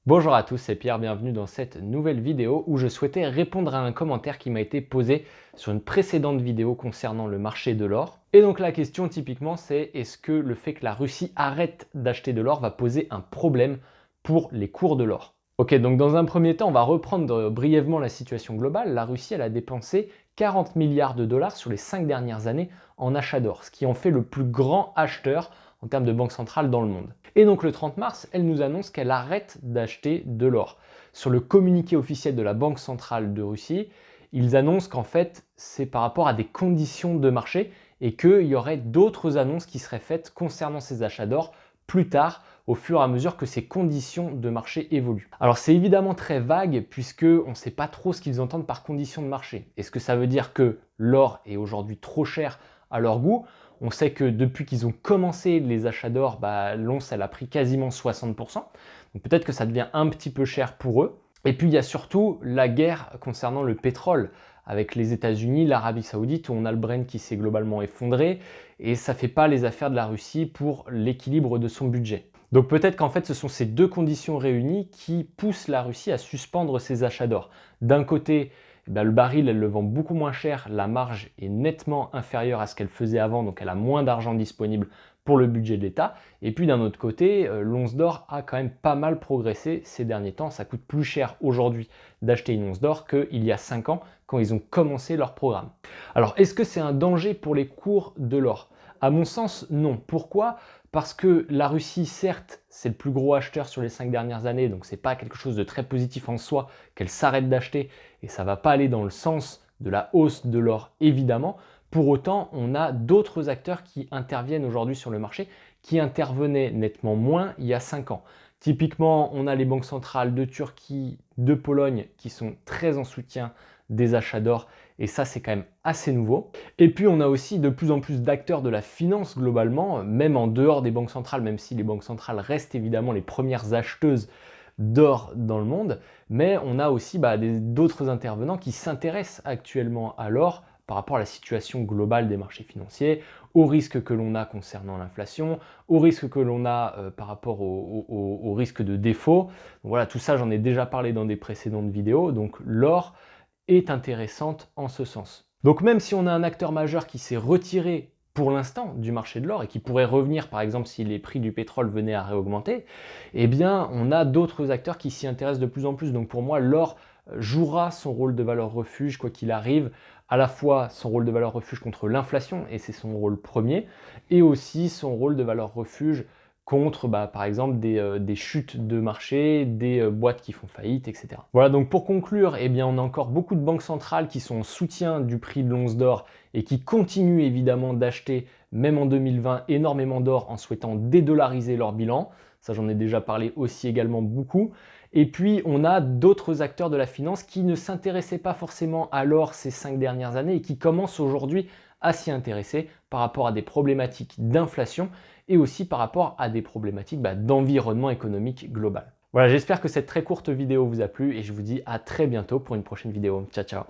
Bonjour à tous, c'est Pierre, bienvenue dans cette nouvelle vidéo où je souhaitais répondre à un commentaire qui m'a été posé sur une précédente vidéo concernant le marché de l'or. Et donc la question typiquement c'est est-ce que le fait que la Russie arrête d'acheter de l'or va poser un problème pour les cours de l'or? Ok, donc dans un premier temps, on va reprendre brièvement la situation globale. La Russie, elle a dépensé 40 milliards de dollars sur les 5 dernières années en achat d'or, ce qui en fait le plus grand acheteur en termes de banque centrale dans le monde. Et donc le 30 mars, elle nous annonce qu'elle arrête d'acheter de l'or. Sur le communiqué officiel de la Banque centrale de Russie, ils annoncent qu'en fait, c'est par rapport à des conditions de marché et qu'il y aurait d'autres annonces qui seraient faites concernant ces achats d'or plus tard, au fur et à mesure que ces conditions de marché évoluent. Alors c'est évidemment très vague puisque on ne sait pas trop ce qu'ils entendent par conditions de marché. Est-ce que ça veut dire que l'or est aujourd'hui trop cher à leur goût? On sait que depuis qu'ils ont commencé les achats d'or, l'once elle a pris quasiment 60%. Donc peut-être que ça devient un petit peu cher pour eux. Et puis il y a surtout la guerre concernant le pétrole avec les États-Unis, l'Arabie Saoudite, où on a le Brent qui s'est globalement effondré et ça ne fait pas les affaires de la Russie pour l'équilibre de son budget. Donc peut-être qu'en fait ce sont ces deux conditions réunies qui poussent la Russie à suspendre ses achats d'or. D'un côté, le baril, elle le vend beaucoup moins cher, la marge est nettement inférieure à ce qu'elle faisait avant, donc elle a moins d'argent disponible pour le budget de l'État. Et puis d'un autre côté, l'once d'or a quand même pas mal progressé ces derniers temps. Ça coûte plus cher aujourd'hui d'acheter une once d'or qu'il y a 5 ans quand ils ont commencé leur programme. Alors est-ce que c'est un danger pour les cours de l'or? À mon sens, non. Pourquoi? Parce que la Russie, certes, c'est le plus gros acheteur sur les 5 dernières années, donc c'est pas quelque chose de très positif en soi qu'elle s'arrête d'acheter et ça va pas aller dans le sens de la hausse de l'or évidemment. Pour autant, on a d'autres acteurs qui interviennent aujourd'hui sur le marché qui intervenaient nettement moins il y a 5 ans. Typiquement, on a les banques centrales de Turquie, de Pologne qui sont très en soutien des achats d'or et ça c'est quand même assez nouveau. Et puis on a aussi de plus en plus d'acteurs de la finance globalement, même en dehors des banques centrales, même si les banques centrales restent évidemment les premières acheteuses d'or dans le monde, mais on a aussi d'autres intervenants qui s'intéressent actuellement à l'or par rapport à la situation globale des marchés financiers, aux risques que l'on a concernant l'inflation, aux risques que l'on a par rapport au risque de défaut. Donc voilà, tout ça j'en ai déjà parlé dans des précédentes vidéos, donc l'or est intéressante en ce sens. Donc même si on a un acteur majeur qui s'est retiré pour l'instant du marché de l'or et qui pourrait revenir par exemple si les prix du pétrole venaient à réaugmenter, eh bien on a d'autres acteurs qui s'y intéressent de plus en plus. Donc pour moi l'or jouera son rôle de valeur refuge quoi qu'il arrive, à la fois son rôle de valeur refuge contre l'inflation et c'est son rôle premier, et aussi son rôle de valeur refuge contre par exemple des chutes de marché, des boîtes qui font faillite, etc. Voilà, donc pour conclure, eh bien, on a encore beaucoup de banques centrales qui sont en soutien du prix de l'once d'or et qui continuent évidemment d'acheter, même en 2020, énormément d'or en souhaitant dédollariser leur bilan. Ça, j'en ai déjà parlé aussi également beaucoup. Et puis, on a d'autres acteurs de la finance qui ne s'intéressaient pas forcément à l'or ces 5 dernières années et qui commencent aujourd'hui à s'y intéresser par rapport à des problématiques d'inflation et aussi par rapport à des problématiques d'environnement économique global. Voilà, j'espère que cette très courte vidéo vous a plu et je vous dis à très bientôt pour une prochaine vidéo. Ciao, ciao!